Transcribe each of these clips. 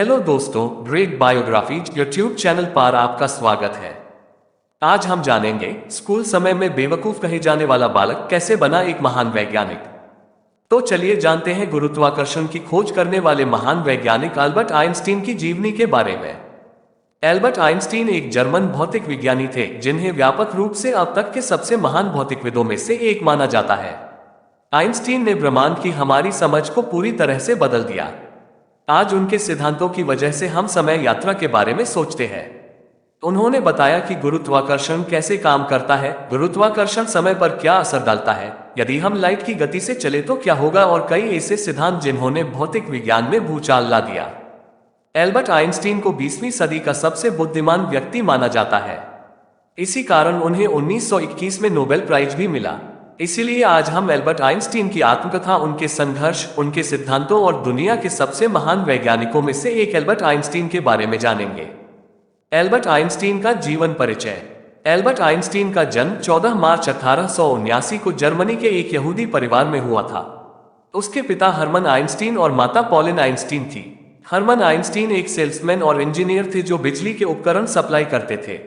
Hello दोस्तों, great biographies YouTube channel पर आपका स्वागत है। आज हम जानेंगे स्कूल समय में बेवकूफ कहे जाने वाला बालक कैसे बना एक महान वैज्ञानिक। तो चलिए जानते हैं गुरुत्वाकर्षण की खोज करने वाले महान वैज्ञानिक अल्बर्ट आइंस्टीन की जीवनी के बारे में। एल्बर्ट आइंस्टीन एक जर्मन भौतिक विज्ञानी थे जिन्हें व्यापक रूप से अब तक के सबसे महान भौतिकविदों में से एक माना जाता है। आइंस्टीन ने ब्रह्मांड की हमारी समझ को पूरी तरह से बदल दिया। आज उनके सिद्धांतों की वजह से हम समय यात्रा के बारे में सोचते हैं। उन्होंने बताया कि गुरुत्वाकर्षण कैसे काम करता है, गुरुत्वाकर्षण समय पर क्या असर डालता है, यदि हम लाइट की गति से चले तो क्या होगा, और कई ऐसे सिद्धांत जिन्होंने भौतिक विज्ञान में भूचाल ला दिया। एल्बर्ट आइंस्टीन को 20वीं सदी का सबसे बुद्धिमान व्यक्ति माना जाता है। इसी कारण उन्हें 1921 में नोबेल प्राइज भी मिला। इसीलिए आज हम एल्बर्ट आइंस्टीन की आत्मकथा, उनके संघर्ष, उनके सिद्धांतों और दुनिया के सबसे महान वैज्ञानिकों में से एक एल्बर्ट आइंस्टीन के बारे में जानेंगे। एल्बर्ट आइंस्टीन का जीवन परिचय। एल्बर्ट आइंस्टीन का जन्म 14 मार्च 1879 को जर्मनी के एक यहूदी परिवार में हुआ था। उसके पिता हरमन आइंस्टीन और माता पॉलिन आइंस्टीन थी। हरमन आइंस्टीन एक सेल्समैन और इंजीनियर थे जो बिजली के उपकरण सप्लाई करते थे।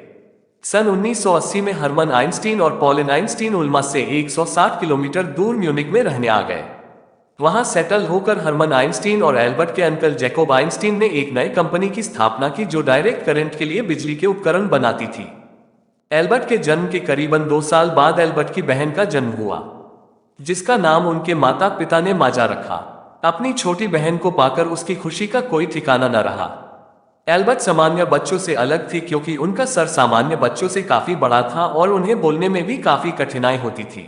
सन 1980 में हरमन आइंस्टीन और पॉलिन आइंस्टीन उल्मा से 160 किलोमीटर दूर म्यूनिक में रहने आ गए। वहां सेटल होकर हरमन आइंस्टीन और एल्बर्ट के अंकल जैकोब आइंस्टीन ने एक नई कंपनी की स्थापना की जो डायरेक्ट करंट के लिए बिजली के उपकरण बनाती थी। एल्बर्ट के जन्म के करीबन 2 साल बाद एल्बर्ट की बहन का जन्म हुआ, जिसका नाम उनके माता पिता ने माजा रखा। अपनी छोटी बहन को पाकर उसकी खुशी का कोई ठिकाना न रहा। एल्बर्ट सामान्य बच्चों से अलग थी क्योंकि उनका सर सामान्य बच्चों से काफी बड़ा था और उन्हें बोलने में भी काफी कठिनाई होती थी।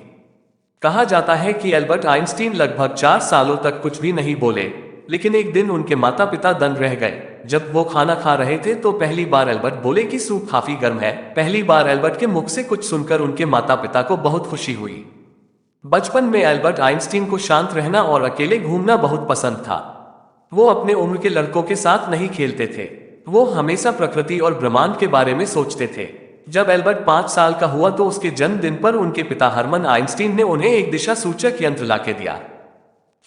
कहा जाता है कि एल्बर्ट आइंस्टीन लगभग 4 सालों तक कुछ भी नहीं बोले, लेकिन एक दिन उनके माता पिता दंग रह गए। जब वो खाना खा रहे थे तो पहली बार एल्बर्ट बोले कि सूप काफी गर्म है। पहली बार एल्बर्ट के मुख से कुछ सुनकर उनके माता पिता को बहुत खुशी हुई। बचपन में एल्बर्ट आइंस्टीन को शांत रहना और अकेले घूमना बहुत पसंद था। वो अपने उम्र के लड़कों के साथ नहीं खेलते थे। वो हमेशा प्रकृति और ब्रह्मांड के बारे में सोचते थे। जब एल्बर्ट 5 साल का हुआ तो उसके जन्मदिन पर उनके पिता हरमन आइंस्टीन ने उन्हें एक दिशा सूचक यंत्र लाके दिया।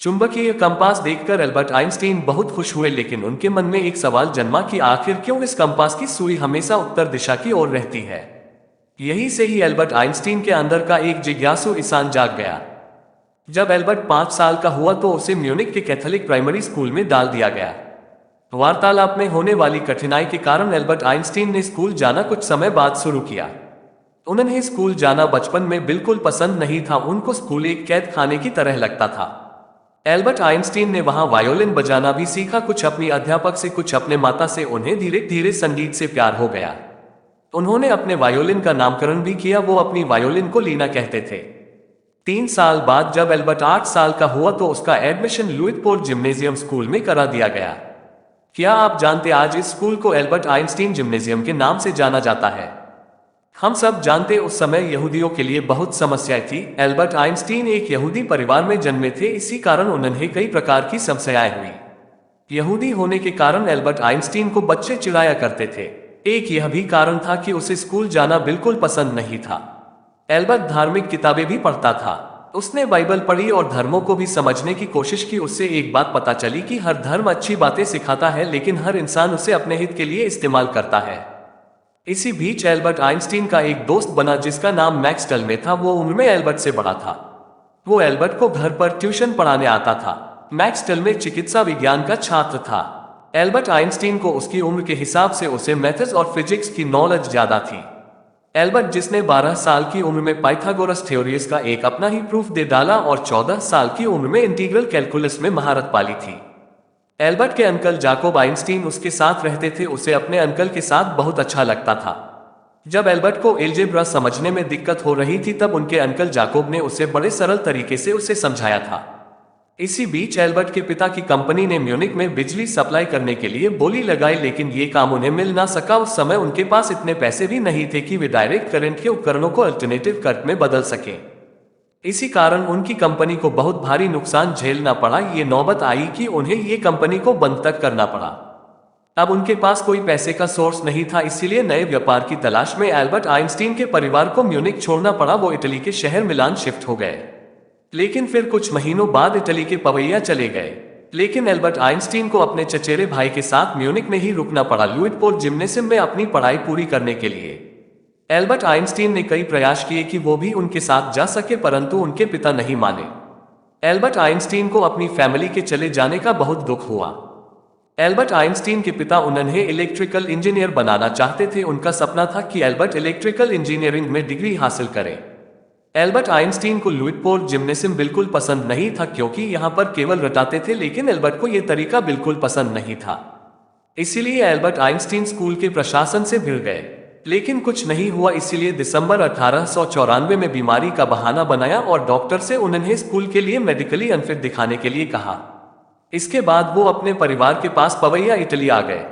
चुंबकीय कंपास देखकर एल्बर्ट आइंस्टीन बहुत खुश हुए, लेकिन उनके मन में एक सवाल जन्मा कि आखिर क्यों इस कंपास की सुई हमेशा उत्तर दिशा की ओर रहती है। यही से ही एल्बर्ट आइंस्टीन के अंदर का एक जिज्ञासु इंसान जाग गया। जब एल्बर्ट 5 साल का हुआ तो उसे म्यूनिक के कैथोलिक प्राइमरी स्कूल में डाल दिया गया। वार्तालाप में होने वाली कठिनाई के कारण एल्बर्ट आइंस्टीन ने स्कूल जाना कुछ समय बाद शुरू किया। उन्हें स्कूल जाना बचपन में बिल्कुल पसंद नहीं था। उनको स्कूल एक कैद खाने की तरह लगता था। एल्बर्ट आइंस्टीन ने वहां वायोलिन बजाना भी सीखा, कुछ अपनी अध्यापक से, कुछ अपने माता से। उन्हें धीरे धीरे संगीत से प्यार हो गया। उन्होंने अपने वायोलिन का नामकरण भी किया। वो अपनी वायोलिन को लीना कहते थे। 3 साल बाद जब एल्बर्ट 8 साल का हुआ तो उसका एडमिशन लुइसपोर्ट जिम्नेजियम स्कूल में करा दिया गया। क्या आप जानते आज इस स्कूल को एल्बर्ट आइंस्टीन जिम्नेजियम के नाम से जाना जाता है। हम सब जानते उस समय यहूदियों के लिए बहुत समस्याएं थी। एल्बर्ट आइंस्टीन एक यहूदी परिवार में जन्मे थे, इसी कारण उन्हें कई प्रकार की समस्याएं हुई। यहूदी होने के कारण एल्बर्ट आइंस्टीन को बच्चे चिढ़ाया करते थे। एक यह भी कारण था कि उसे स्कूल जाना बिल्कुल पसंद नहीं था। एल्बर्ट धार्मिक किताबें भी पढ़ता था। उसने बाइबल पढ़ी और धर्मों को भी समझने की कोशिश की। उससे एक बात पता चली कि हर धर्म अच्छी बातें सिखाता है, लेकिन हर इंसान उसे अपने हित के लिए इस्तेमाल करता है। इसी बीच एल्बर्ट आइंस्टीन का एक दोस्त बना जिसका नाम मैक्स टलमे था। वो उम्र में एल्बर्ट से बड़ा था। वो एल्बर्ट को घर पर ट्यूशन पढ़ाने आता था। मैक्स टलमे चिकित्सा विज्ञान का छात्र था। एल्बर्ट आइंस्टीन को उसकी उम्र के हिसाब से उसे मैथ्स और फिजिक्स की नॉलेज ज्यादा थी। एल्बर्ट, जिसने 12 साल की उम्र में पाइथागोरस थ्योरीज का एक अपना ही प्रूफ दे डाला और 14 साल की उम्र में इंटीग्रल कैलकुलस में महारत पाली थी। एल्बर्ट के अंकल जाकोब आइंस्टीन उसके साथ रहते थे। उसे अपने अंकल के साथ बहुत अच्छा लगता था। जब एल्बर्ट को एलजेब्रा समझने में दिक्कत हो रही थी तब उनके अंकल जाकोब ने उसे बड़े सरल तरीके से उसे समझाया था। इसी बीच एल्बर्ट के पिता की कंपनी ने म्यूनिक में बिजली सप्लाई करने के लिए बोली लगाई, लेकिन ये काम उन्हें मिल ना सका। उस समय उनके पास इतने पैसे भी नहीं थे कि वे डायरेक्ट करंट के उपकरणों को अल्टरनेटिव करंट में बदल सके। इसी कारण उनकी कंपनी को बहुत भारी नुकसान झेलना पड़ा। ये नौबत आई कि उन्हें ये कंपनी को बंद तक करना पड़ा। अब उनके पास कोई पैसे का सोर्स नहीं था, इसीलिए नए व्यापार की तलाश में एल्बर्ट आइंस्टीन के परिवार को म्यूनिक छोड़ना पड़ा। वो इटली के शहर मिलान शिफ्ट हो गए, लेकिन फिर कुछ महीनों बाद इटली के पवैया चले गए। लेकिन एल्बर्ट आइंस्टीन को अपने चचेरे भाई के साथ म्यूनिक में ही रुकना पड़ा लुइटपोर्ट जिम्नेशियम में अपनी पढ़ाई पूरी करने के लिए। एल्बर्ट आइंस्टीन ने कई प्रयास किए कि वो भी उनके साथ जा सके, परंतु उनके पिता नहीं माने। एल्बर्ट आइंस्टीन को अपनी फैमिली के चले जाने का बहुत दुख हुआ। एल्बर्ट आइंस्टीन के पिता उन्हें इलेक्ट्रिकल इंजीनियर बनाना चाहते थे। उनका सपना था कि एल्बर्ट इलेक्ट्रिकल इंजीनियरिंग में डिग्री हासिल करें। एल्बर्ट आइंस्टीन को लुइटपोर्ट जिम्नेशियम बिल्कुल पसंद नहीं था, क्योंकि यहाँ पर केवल रटाते थे, लेकिन एल्बर्ट को यह तरीका बिल्कुल पसंद नहीं था। इसीलिए एल्बर्ट आइंस्टीन स्कूल के प्रशासन से भिड़ गए, लेकिन कुछ नहीं हुआ। इसीलिए दिसंबर 1894 में बीमारी का बहाना बनाया और डॉक्टर से उन्हें स्कूल के लिए मेडिकली अनफिट दिखाने के लिए कहा। इसके बाद वो अपने परिवार के पास पवैया इटली आ गए।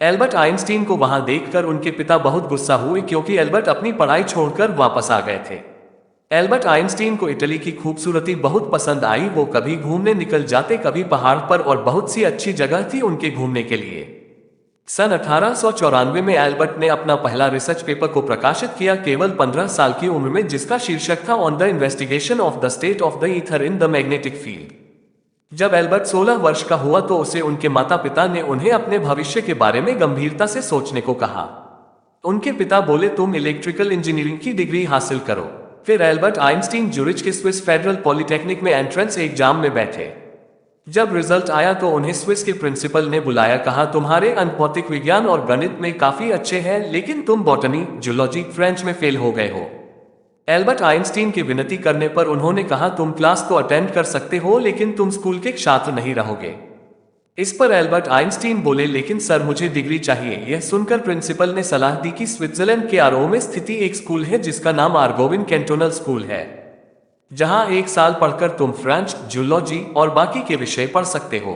एल्बर्ट आइंस्टीन को वहां देखकर उनके पिता बहुत गुस्सा हुए, क्योंकि एल्बर्ट अपनी पढ़ाई छोड़कर वापस आ गए थे। एल्बर्ट आइंस्टीन को इटली की खूबसूरती बहुत पसंद आई। वो कभी घूमने निकल जाते, कभी पहाड़ पर, और बहुत सी अच्छी जगह थी उनके घूमने के लिए। सन 1894 में एल्बर्ट ने अपना पहला रिसर्च पेपर को प्रकाशित किया, केवल 15 साल की उम्र में, जिसका शीर्षक था on the investigation of the state of the ether in the magnetic field. जब एल्बर्ट 16 वर्ष का हुआ तो उसे उनके माता पिता ने उन्हें अपने भविष्य के बारे में गंभीरता से सोचने को कहा। उनके पिता बोले, तुम इलेक्ट्रिकल इंजीनियरिंग की डिग्री हासिल करो। फिर एल्बर्ट आइंस्टीन ज्यूरिच के स्विस फेडरल पॉलिटेक्निक में एंट्रेंस एग्जाम में बैठे। जब रिजल्ट आया तो उन्हें स्विस के प्रिंसिपल ने बुलाया, कहा, तुम्हारे अंक भौतिक विज्ञान और गणित में काफी अच्छे हैं, लेकिन तुम बॉटनी, जूलॉजी, फ्रेंच में फेल हो गए हो। एल्बर्ट आइंस्टीन की विनती करने पर उन्होंने कहा, तुम क्लास तो अटेंड कर सकते हो, लेकिन तुम स्कूल के छात्र नहीं रहोगे। इस पर एल्बर्ट आइंस्टीन बोले, लेकिन सर मुझे डिग्री चाहिए। यह सुनकर प्रिंसिपल ने सलाह दी कि स्विट्जरलैंड के आरो में स्थित एक स्कूल है जिसका नाम आर्गोविन कैंटोनल स्कूल है, जहां 1 साल पढ़कर तुम फ्रेंच, जूलॉजी और बाकी के विषय पढ़ सकते हो।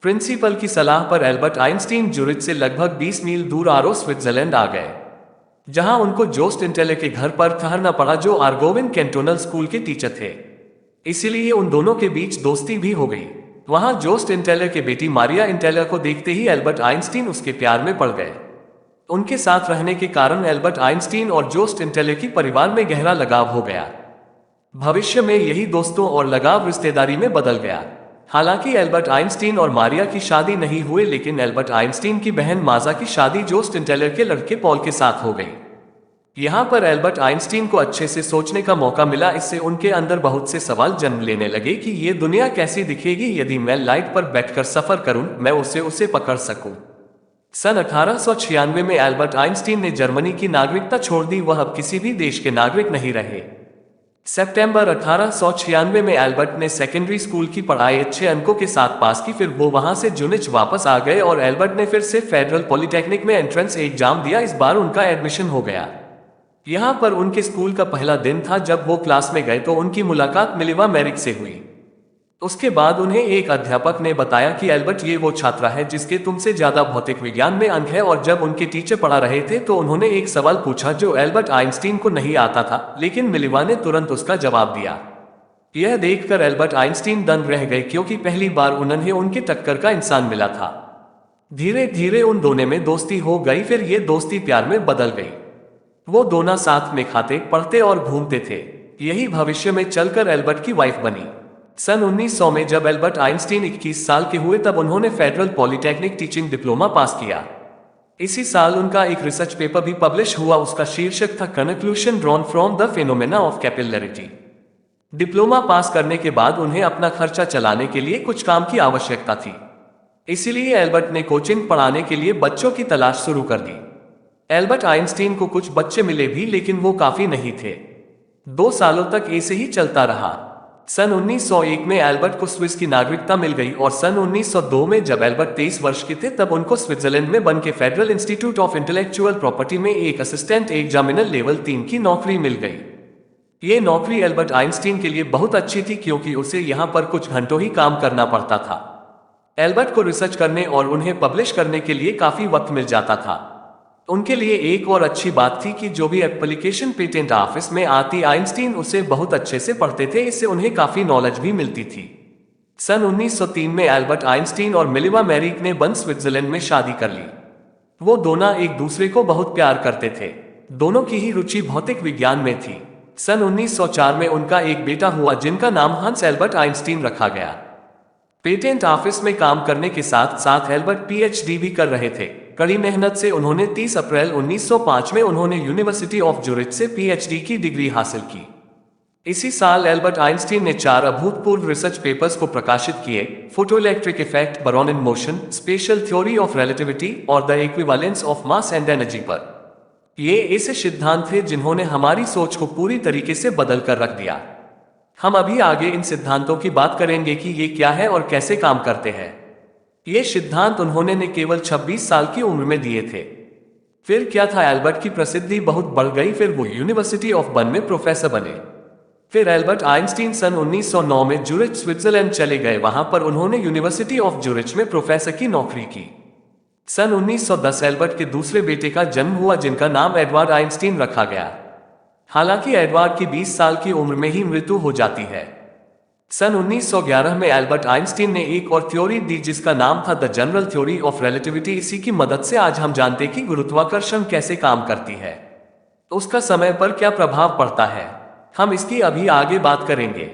प्रिंसिपल की सलाह पर एल्बर्ट आइंस्टीन ज्यूरिच से लगभग 20 मील दूर आरो स्विट्जरलैंड आ गए, जहां उनको जोस्ट इंटेले के घर पर ठहरना पड़ा, जो आर्गोविन कैंटोनल स्कूल के टीचर थे। इसीलिए उन दोनों के बीच दोस्ती भी हो गई। वहां जोस्ट इंटेलर के बेटी मारिया इंटेलर को देखते ही एल्बर्ट आइंस्टीन उसके प्यार में पड़ गए। उनके साथ रहने के कारण एल्बर्ट आइंस्टीन और जोस्ट इंटेलर की परिवार में गहरा लगाव हो गया। भविष्य में यही दोस्तों और लगाव रिश्तेदारी में बदल गया। हालांकि एल्बर्ट आइंस्टीन और मारिया की शादी नहीं हुई, लेकिन एल्बर्ट आइंस्टीन की बहन माजा की शादी जोस्ट इंटेलर के लड़के पॉल के साथ हो गई। यहाँ पर एल्बर्ट आइंस्टीन को अच्छे से सोचने का मौका मिला। इससे उनके अंदर बहुत से सवाल जन्म लेने लगे कि ये दुनिया कैसी दिखेगी यदि मैं लाइट पर बैठकर सफर करूं, मैं उसे पकड़ सकूं। सन 1896 में एल्बर्ट आइंस्टीन ने जर्मनी की नागरिकता छोड़ दी। वह अब किसी भी देश के नागरिक नहीं रहे। सितंबर 1896 में एल्बर्ट ने सेकेंडरी स्कूल की पढ़ाई अच्छे अंकों के साथ पास की। फिर वो वहां से ज्यूरिच वापस आ गए और एल्बर्ट ने फिर से फेडरल पॉलिटेक्निक में एंट्रेंस एग्जाम दिया। इस बार उनका एडमिशन हो गया। यहाँ पर उनके स्कूल का पहला दिन था। जब वो क्लास में गए तो उनकी मुलाकात मिलिवा मैरिक से हुई। उसके बाद उन्हें एक अध्यापक ने बताया कि एल्बर्ट, ये वो छात्र है जिसके तुमसे ज्यादा भौतिक विज्ञान में अंक है। और जब उनके टीचर पढ़ा रहे थे तो उन्होंने एक सवाल पूछा जो एल्बर्ट आइंस्टीन को नहीं आता था, लेकिन मिलिवा ने तुरंत उसका जवाब दिया। यह देखकर एल्बर्ट आइंस्टीन दंग रह गए, क्योंकि पहली बार उन्हें उनके टक्कर का इंसान मिला था। धीरे धीरे उन दोनों में दोस्ती हो गई। फिर ये दोस्ती प्यार में बदल गई। वो दोनों साथ में खाते, पढ़ते और घूमते थे। यही भविष्य में चलकर एल्बर्ट की वाइफ बनी। सन 1900 में जब एल्बर्ट आइंस्टीन 21 साल के हुए तब उन्होंने federal polytechnic teaching diploma pass किया। इसी साल उनका एक रिसर्च पेपर भी पब्लिश हुआ। उसका शीर्षक था conclusion drawn from the phenomena of capillarity. Diploma pass करने के बाद उन्हें अपना खर्चा चलाने के लिए कुछ काम की आवश्यकता थी। इसीलिए एल्बर्ट ने कोचिंग पढ़ाने के लिए बच्चों की तलाश शुरू कर दी। एल्बर्ट आइंस्टीन को कुछ बच्चे मिले भी, लेकिन वो काफी नहीं थे। 2 सालों तक ऐसे ही चलता रहा। सन 1901 में एल्बर्ट को स्विस की नागरिकता मिल गई और सन 1902 में जब एल्बर्ट 23 वर्ष के थे तब उनको स्विट्जरलैंड में बन के federal institute of intellectual property में एक असिस्टेंट एग्जामिनर लेवल 3 की नौकरी मिल गई। ये नौकरी एल्बर्ट आइंस्टीन के लिए बहुत अच्छी थी, क्योंकि उसे यहाँ पर कुछ घंटों ही काम करना पड़ता था। एल्बर्ट को रिसर्च करने और उन्हें पब्लिश करने के लिए काफी वक्त मिल जाता था। उनके लिए एक और अच्छी बात थी कि जो भी एप्लीकेशन पेटेंट ऑफिस में आती, आइंस्टीन उसे बहुत अच्छे से पढ़ते थे। इससे उन्हें काफी नॉलेज भी मिलती थी। सन 1903 में एल्बर्ट आइंस्टीन और मिलिवा मैरिक ने बन स्विट्जरलैंड में शादी कर ली। वो दोनों एक दूसरे को बहुत प्यार करते थे। दोनों की ही रुचि भौतिक विज्ञान में थी। सन 1904 में उनका एक बेटा हुआ जिनका नाम हंस एल्बर्ट आइंस्टीन रखा गया। पेटेंट ऑफिस में काम करने के साथ साथ एल्बर्ट पीएचडी भी कर रहे थे। कड़ी मेहनत से उन्होंने 30 अप्रैल 1905 में उन्होंने यूनिवर्सिटी ऑफ ज्यूरिच से पीएचडी की डिग्री हासिल की। इसी साल एल्बर्ट आइंस्टीन ने 4 अभूतपूर्व रिसर्च पेपर्स को प्रकाशित किए: photoelectric effect, Brownian motion, special theory of relativity और the equivalence of mass and energy पर। ये ऐसे सिद्धांत थे जिन्होंने हमारी सोच को पूरी तरीके से बदल कर रख दिया। हम अभी आगे इन सिद्धांतों की बात करेंगे कि ये क्या है और कैसे काम करते हैं। ये सिद्धांत उन्होंने ने केवल 26 साल की उम्र में दिए थे। फिर क्या था, एल्बर्ट की प्रसिद्धि बहुत बढ़ गई। फिर वो यूनिवर्सिटी ऑफ बर्न में प्रोफेसर बने। फिर एल्बर्ट आइंस्टीन सन 1909 में ज्यूरिच स्विट्जरलैंड चले गए। वहां पर उन्होंने यूनिवर्सिटी ऑफ ज्यूरिच में प्रोफेसर की नौकरी की। सन 1910 एल्बर्ट के दूसरे बेटे का जन्म हुआ जिनका नाम एडवर्ड आइंस्टीन रखा गया। हालांकि एडवर्ड की 20 साल की उम्र में ही मृत्यु हो जाती है। सन 1911 में एल्बर्ट आइंस्टीन ने एक और थ्योरी दी जिसका नाम था the general theory of relativity. इसी की मदद से आज हम जानते कि गुरुत्वाकर्षण कैसे काम करती है, उसका समय पर क्या प्रभाव पड़ता है। हम इसकी अभी आगे बात करेंगे।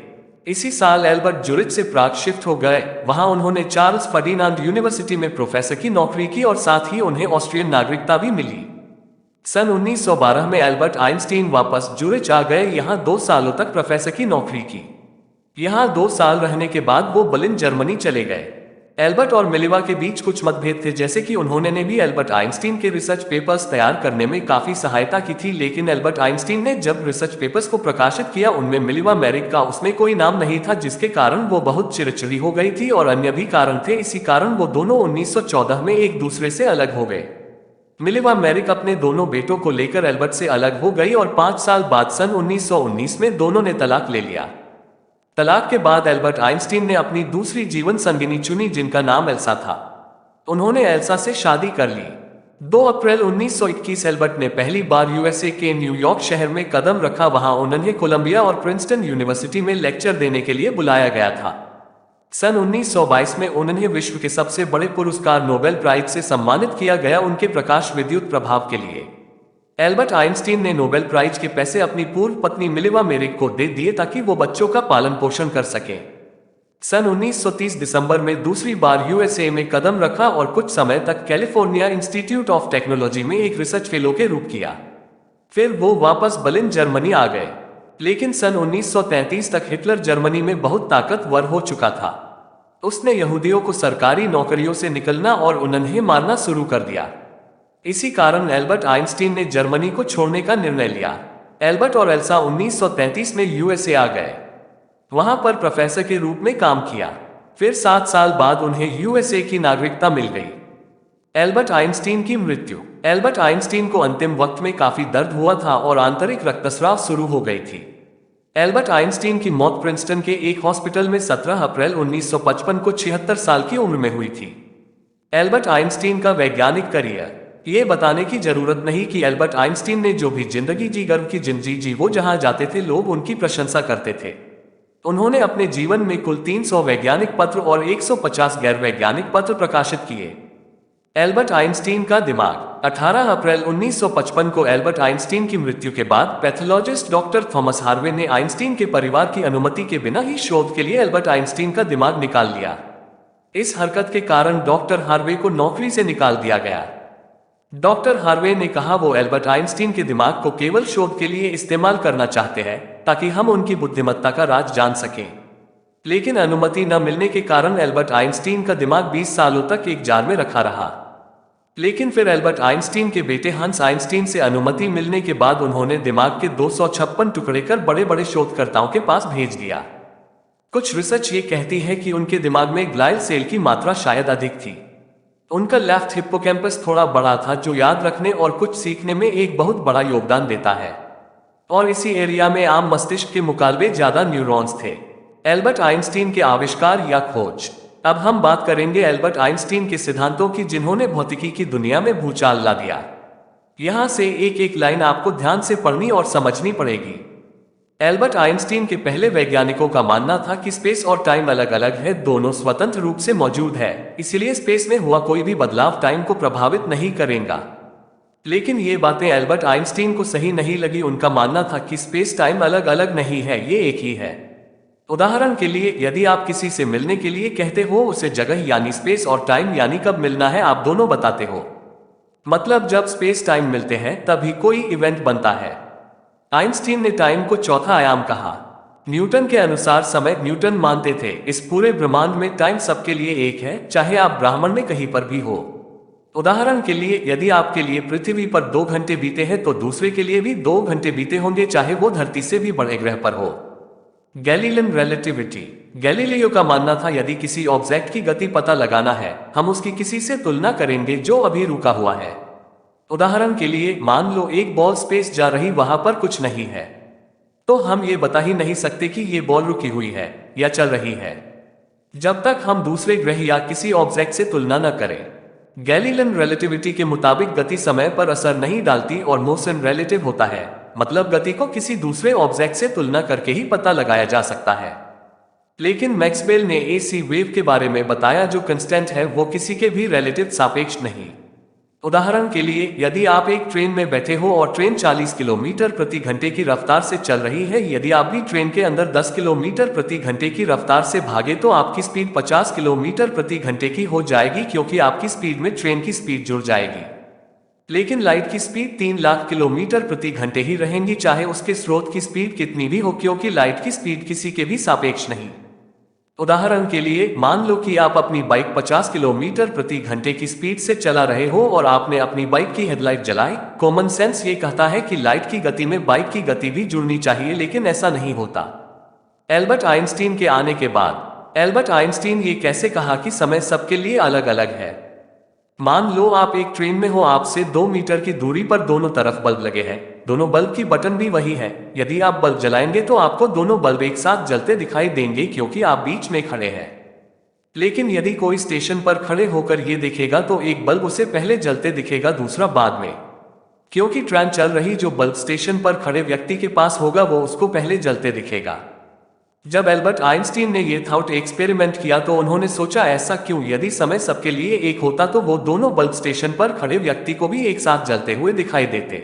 इसी साल एल्बर्ट ज्यूरिच से प्राग शिफ्ट हो गए। वहां उन्होंने चार्ल्स फर्डिनांड यूनिवर्सिटी में प्रोफेसर की नौकरी की और साथ ही उन्हें ऑस्ट्रियन नागरिकता भी मिली। सन 1912 में एल्बर्ट आइंस्टीन वापस ज्यूरिच आ गए। यहां 2 सालों तक प्रोफेसर की नौकरी की। यहां 2 साल रहने के बाद वो बर्लिन जर्मनी चले गए। एल्बर्ट और मिलेवा के बीच कुछ मतभेद थे, जैसे कि उन्होंने ने भी एल्बर्ट आइंस्टीन के रिसर्च पेपर्स तैयार करने में काफी सहायता की थी। लेकिन एल्बर्ट आइंस्टीन ने जब रिसर्च पेपर्स को प्रकाशित किया उनमें मिलेवा मेरिक का उसमें कोई नाम नहीं था, जिसके कारण वो बहुत चिड़चिड़ी हो गई थी और अन्य भी कारण थे। इसी कारण वो दोनों 1914 में एक दूसरे से अलग हो गए। मिलेवा मेरिक अपने दोनों बेटों को लेकर एल्बर्ट से अलग हो गई और 5 साल बाद सन 1919 में दोनों ने तलाक ले लिया। तलाक के बाद एल्बर्ट आइंस्टीन ने अपनी दूसरी जीवन संगिनी चुनी जिनका नाम एल्सा था। उन्होंने एल्सा से शादी कर ली। 2 अप्रैल 1921 एल्बर्ट ने पहली बार यूएसए के न्यूयॉर्क शहर में कदम रखा। वहां उन्हें कोलंबिया और प्रिंसटन यूनिवर्सिटी में लेक्चर देने के लिए बुलाया गया था। सन 1922 में उन्हें विश्व के सबसे बड़े पुरस्कार नोबेल प्राइज से सम्मानित किया गया उनके प्रकाश विद्युत प्रभाव के लिए। एल्बर्ट आइंस्टीन ने नोबेल प्राइज के पैसे अपनी पूर्व पत्नी मिलेवा मेरिक को दे दिए ताकि वो बच्चों का पालन पोषण कर सकें। सन 1930 दिसंबर में दूसरी बार यूएसए में कदम रखा और कुछ समय तक कैलिफोर्निया इंस्टीट्यूट ऑफ टेक्नोलॉजी में एक रिसर्च फेलो के रूप किया। फिर वो वापस बर्लिन जर्मनी आ गए। लेकिन सन 1933 तक हिटलर जर्मनी में बहुत ताकतवर हो चुका था। उसने यहूदियों को सरकारी नौकरियों से निकलना और उन्हें मारना शुरू कर दिया। इसी कारण एल्बर्ट आइंस्टीन ने जर्मनी को छोड़ने का निर्णय लिया। एल्बर्ट और एल्सा 1933 में यूएसए आ गए। वहां पर प्रोफेसर के रूप में काम किया। फिर 7 साल बाद उन्हें यूएसए की नागरिकता मिल गई। एल्बर्ट आइंस्टीन की मृत्यु। एल्बर्ट आइंस्टीन को अंतिम वक्त में काफी दर्द हुआ था और आंतरिक रक्तस्राव शुरू हो गई थी। एल्बर्ट आइंस्टीन की मौत प्रिंसटन के एक हॉस्पिटल में 17 अप्रैल 1955 को 76 साल की उम्र में हुई थी। एल्बर्ट आइंस्टीन का वैज्ञानिक करियर। ये बताने की जरूरत नहीं कि एल्बर्ट आइंस्टीन ने जो भी जिंदगी जी, गर्व की जिंदगी जी, वो जहां जाते थे लोग उनकी प्रशंसा करते थे। उन्होंने अपने जीवन में कुल 300 वैज्ञानिक पत्र और 150 गैर वैज्ञानिक पत्र प्रकाशित किए। एल्बर्ट आइंस्टीन का दिमाग। 18 अप्रैल 1955 को एल्बर्ट आइंस्टीन की मृत्यु के बाद पैथोलॉजिस्ट डॉक्टर थॉमस हार्वे ने आइंस्टीन के परिवार की अनुमति के बिना ही शोध के लिए एल्बर्ट आइंस्टीन का दिमाग निकाल लिया। इस हरकत के कारण डॉक्टर हार्वे को नौकरी से निकाल दिया गया। डॉक्टर हार्वे ने कहा वो एल्बर्ट आइंस्टीन के दिमाग को केवल शोध के लिए इस्तेमाल करना चाहते हैं ताकि हम उनकी बुद्धिमत्ता का राज जान सकें। लेकिन अनुमति न मिलने के कारण एल्बर्ट आइंस्टीन का दिमाग 20 सालों तक एक जार में रखा रहा। लेकिन फिर एल्बर्ट आइंस्टीन के बेटे हंस आइंस्टीन से अनुमति मिलने के बाद उन्होंने दिमाग के 256 टुकड़े कर बड़े बड़े शोधकर्ताओं के पास भेज दिया। कुछ रिसर्च ये कहती है कि उनके दिमाग में ग्लाइल सेल की मात्रा शायद अधिक थी। उनका लेफ्ट हिप्पोकैम्पस थोड़ा बड़ा था जो याद रखने और कुछ सीखने में एक बहुत बड़ा योगदान देता है, और इसी एरिया में आम मस्तिष्क के मुकाबले ज्यादा न्यूरॉन्स थे। एल्बर्ट आइंस्टीन के आविष्कार या खोज। अब हम बात करेंगे एल्बर्ट आइंस्टीन के सिद्धांतों की जिन्होंने भौतिकी की दुनिया में भूचाल ला दिया। यहां से एक एक लाइन आपको ध्यान से पढ़नी और समझनी पड़ेगी। एल्बर्ट आइंस्टीन के पहले वैज्ञानिकों का मानना था कि स्पेस और टाइम अलग अलग है, दोनों स्वतंत्र रूप से मौजूद है, इसलिए स्पेस में हुआ कोई भी बदलाव टाइम को प्रभावित नहीं करेगा। लेकिन ये बातें एल्बर्ट आइंस्टीन को सही नहीं लगी। उनका मानना था कि स्पेस टाइम अलग अलग नहीं है, ये एक ही है। उदाहरण के लिए यदि आप किसी से मिलने के लिए कहते हो, उसे जगह यानी स्पेस और टाइम यानी कब मिलना है आप दोनों बताते हो। मतलब जब स्पेस टाइम मिलते हैं तभी कोई इवेंट बनता है। आइंस्टीन ने टाइम को चौथा आयाम कहा। न्यूटन के अनुसार समय न्यूटन मानते थे इस पूरे ब्रह्मांड में टाइम सबके लिए एक है, चाहे आप ब्रह्मांड में कहीं पर भी हो। उदाहरण के लिए यदि आपके लिए पृथ्वी पर 2 घंटे बीते हैं तो दूसरे के लिए भी 2 घंटे बीते होंगे, चाहे वो धरती से भी बड़े ग्रह पर हो। Galilean relativity. गैलीलियो का मानना था यदि किसी ऑब्जेक्ट की गति पता लगाना है, हम उसकी किसी से तुलना करेंगे जो अभी रुका हुआ है। उदाहरण के लिए मान लो एक बॉल स्पेस जा रही, वहां पर कुछ नहीं है, तो हम ये बता ही नहीं सकते कि ये बॉल रुकी हुई है या चल रही है जब तक हम दूसरे ग्रह या किसी ऑब्जेक्ट से तुलना न करें। गैलीलियन रिलेटिविटी के मुताबिक गति समय पर असर नहीं डालती और मोशन रिलेटिव होता है, मतलब गति को किसी दूसरे ऑब्जेक्ट से तुलना करके ही पता लगाया जा सकता है। लेकिन मैक्सवेल ने एसी वेव के बारे में बताया जो कांस्टेंट है, वो किसी के भी रिलेटिव सापेक्ष नहीं। उदाहरण के लिए यदि आप एक ट्रेन में बैठे हो और ट्रेन 40 किलोमीटर प्रति घंटे की रफ्तार से चल रही है, यदि आप भी ट्रेन के अंदर 10 किलोमीटर प्रति घंटे की रफ्तार से भागे तो आपकी स्पीड 50 किलोमीटर प्रति घंटे की हो जाएगी, क्योंकि आपकी स्पीड में ट्रेन की स्पीड जुड़ जाएगी। लेकिन लाइट की स्पीड 3 लाख किलोमीटर प्रति घंटे ही रहेंगी, चाहे उसके स्रोत की स्पीड कितनी भी हो, क्योंकि लाइट की स्पीड किसी के भी सापेक्ष नहीं। उदाहरण के लिए मान लो कि आप अपनी बाइक 50 किलोमीटर प्रति घंटे की स्पीड से चला रहे हो और आपने अपनी बाइक की हेडलाइट जलाई। कॉमन सेंस ये कहता है कि लाइट की गति में बाइक की गति भी जुड़नी चाहिए, लेकिन ऐसा नहीं होता। एल्बर्ट आइंस्टीन के आने के बाद एल्बर्ट आइंस्टीन ये कैसे कहा कि समय सबके लिए अलग अलग है। मान लो आप एक ट्रेन में हो, आपसे 2 मीटर की दूरी पर दोनों तरफ बल्ब लगे हैं, दोनों बल्ब की बटन भी वही है। यदि आप बल्ब जलाएंगे तो आपको दोनों बल्ब एक साथ जलते दिखाई देंगे, क्योंकि आप बीच में खड़े हैं। लेकिन यदि कोई स्टेशन पर खड़े होकर ये देखेगा तो एक बल्ब उसे पहले जलते दिखेगा, दूसरा बाद में, क्योंकि ट्रेन चल रही जो बल्ब स्टेशन पर खड़े व्यक्ति के पास होगा वो उसको पहले जलते दिखेगा। जब एल्बर्ट आइंस्टीन ने ये थॉट एक्सपेरिमेंट किया तो उन्होंने सोचा ऐसा क्यों, यदि समय सबके लिए एक होता तो वो दोनों बल्ब स्टेशन पर खड़े व्यक्ति को भी एक साथ जलते हुए दिखाई देते।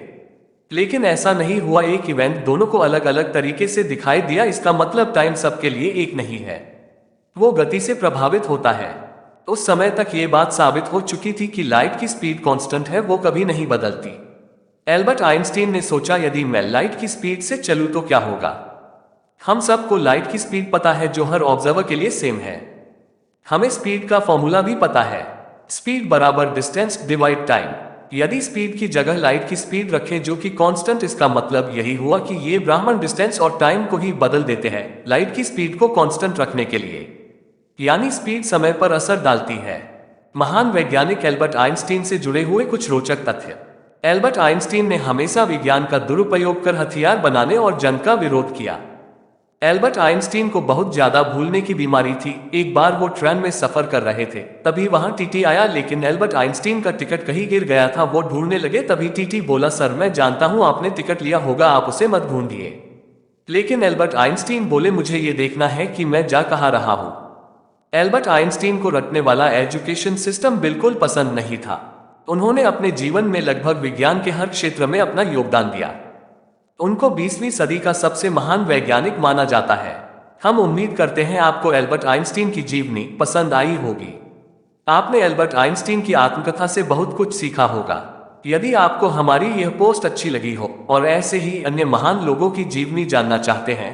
लेकिन ऐसा नहीं हुआ, एक इवेंट दोनों को अलग अलग तरीके से दिखाई दिया। इसका मतलब टाइम सबके लिए एक नहीं है, वो गति से प्रभावित होता है। उस समय तक ये बात साबित हो चुकी थी कि लाइट की स्पीड कांस्टेंट है, वो कभी नहीं बदलती। एल्बर्ट आइंस्टीन ने सोचा यदि मैं लाइट की स्पीड से चलूं तो क्या होगा। हम सबको लाइट की स्पीड पता है जो हर ऑब्जर्वर के लिए सेम है। हमें स्पीड का फॉर्मूला भी पता है, स्पीड बराबर डिस्टेंस डिवाइड टाइम। यदि स्पीड की जगह लाइट की स्पीड रखें जो कि कांस्टेंट, इसका मतलब यही हुआ कि ये ब्रह्मांड डिस्टेंस और टाइम को ही बदल देते हैं लाइट की स्पीड को कांस्टेंट रखने के लिए, यानी स्पीड समय पर असर डालती है। महान वैज्ञानिक एल्बर्ट आइंस्टीन से जुड़े हुए कुछ रोचक तथ्य। एल्बर्ट आइंस्टीन ने हमेशा विज्ञान का दुरुपयोग कर हथियार बनाने और जंग का विरोध किया। एल्बर्ट आइंस्टीन को बहुत ज्यादा भूलने की बीमारी थी। एक बार वो ट्रेन में सफर कर रहे थे, तभी वहां टीटी आया, लेकिन एल्बर्ट आइंस्टीन का टिकट कहीं गिर गया था। वो ढूंढने लगे, तभी टीटी बोला, सर मैं जानता हूं आपने टिकट लिया होगा, आप उसे मत ढूंढिए। लेकिन एल्बर्ट आइंस्टीन बोले, मुझे ये देखना है कि मैं जा कहां रहा हूं। एल्बर्ट आइंस्टीन को रटने वाला एजुकेशन सिस्टम बिल्कुल पसंद नहीं था। उन्होंने अपने जीवन में लगभग विज्ञान के हर क्षेत्र में अपना योगदान दिया। उनको 20वीं सदी का सबसे महान वैज्ञानिक माना जाता है। हम उम्मीद करते हैं आपको एल्बर्ट आइंस्टीन की जीवनी पसंद आई होगी। आपने एल्बर्ट आइंस्टीन की आत्मकथा से बहुत कुछ सीखा होगा। यदि आपको हमारी यह पोस्ट अच्छी लगी हो और ऐसे ही अन्य महान लोगों की जीवनी जानना चाहते हैं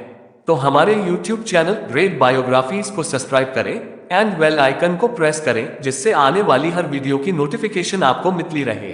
तो हमारे YouTube चैनल ग्रेट बायोग्राफीज को सब्सक्राइब करें एंड बेल आइकन को प्रेस करें, जिससे आने वाली हर वीडियो की नोटिफिकेशन आपको मिलती रहे।